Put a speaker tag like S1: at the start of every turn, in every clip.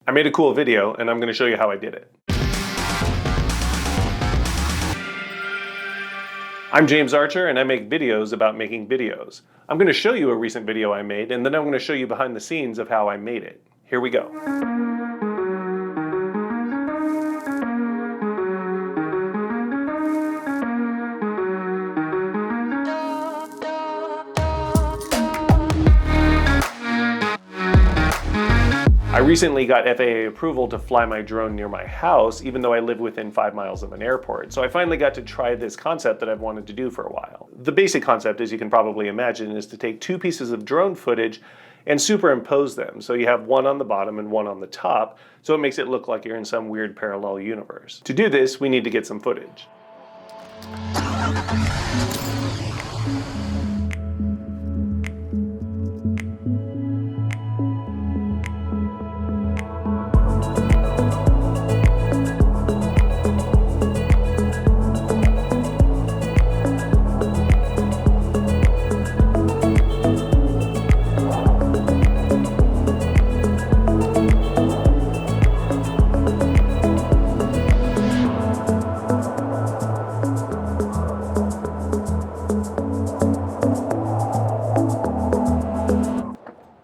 S1: I made a cool video and I'm going to show you how I did it. I'm James Archer and I make videos about making videos. I'm going to show you a recent video I made and then I'm going to show you behind the scenes of how I made it. Here we go. I recently got FAA approval to fly my drone near my house, even though I live within 5 miles of an airport. So I finally got to try this concept that I've wanted to do for a while. The basic concept, as you can probably imagine, is to take two pieces of drone footage and superimpose them. So you have one on the bottom and one on the top, so it makes it look like you're in some weird parallel universe. To do this, we need to get some footage.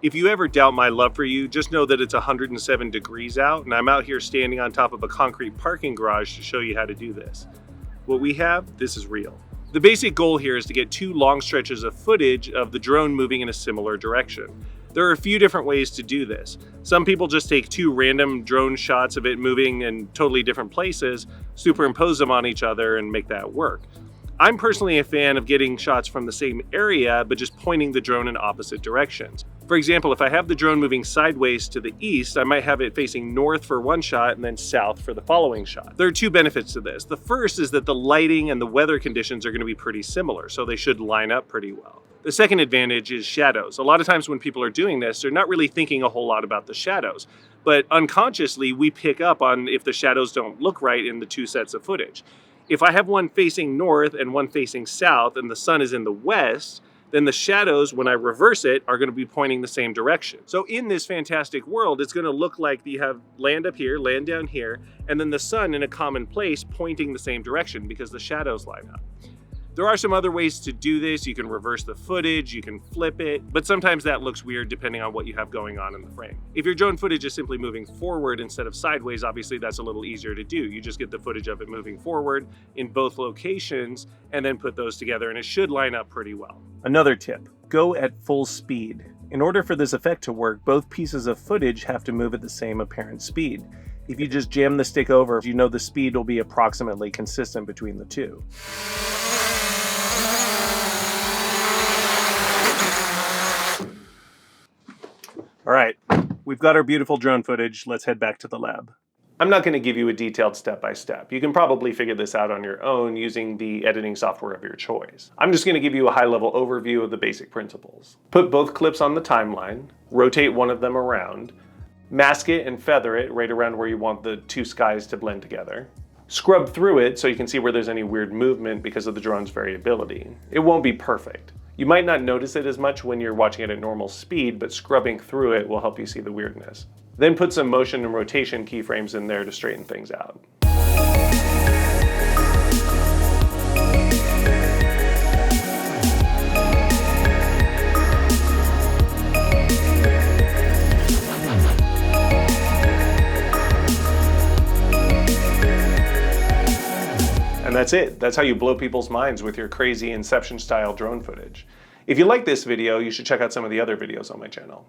S1: If you ever doubt my love for you, just know that it's 107 degrees out and I'm out here standing on top of a concrete parking garage to show you how to do this. What we have, this is real. The basic goal here is to get two long stretches of footage of the drone moving in a similar direction. There are a few different ways to do this. Some people just take two random drone shots of it moving in totally different places, superimpose them on each other and make that work. I'm personally a fan of getting shots from the same area, but just pointing the drone in opposite directions. For example, if I have the drone moving sideways to the east, I might have it facing north for one shot and then south for the following shot. There are two benefits to this. The first is that the lighting and the weather conditions are going to be pretty similar, so they should line up pretty well. The second advantage is shadows. A lot of times when people are doing this, they're not really thinking a whole lot about the shadows, but unconsciously we pick up on if the shadows don't look right in the two sets of footage. If I have one facing north and one facing south and the sun is in the west, then the shadows, when I reverse it, are going to be pointing the same direction. So in this fantastic world, it's going to look like you have land up here, land down here, and then the sun in a common place pointing the same direction because the shadows line up. There are some other ways to do this. You can reverse the footage, you can flip it, but sometimes that looks weird depending on what you have going on in the frame. If your drone footage is simply moving forward instead of sideways, obviously that's a little easier to do. You just get the footage of it moving forward in both locations and then put those together and it should line up pretty well. Another tip, go at full speed. In order for this effect to work, both pieces of footage have to move at the same apparent speed. If you just jam the stick over, you know the speed will be approximately consistent between the two. All right, we've got our beautiful drone footage. Let's head back to the lab. I'm not going to give you a detailed step-by-step. You can probably figure this out on your own using the editing software of your choice. I'm just going to give you a high-level overview of the basic principles. Put both clips on the timeline, rotate one of them around, mask it and feather it right around where you want the two skies to blend together. Scrub through it so you can see where there's any weird movement because of the drone's variability. It won't be perfect. You might not notice it as much when you're watching it at normal speed, but scrubbing through it will help you see the weirdness. Then put some motion and rotation keyframes in there to straighten things out. And that's it. That's how you blow people's minds with your crazy Inception-style drone footage. If you like this video, you should check out some of the other videos on my channel.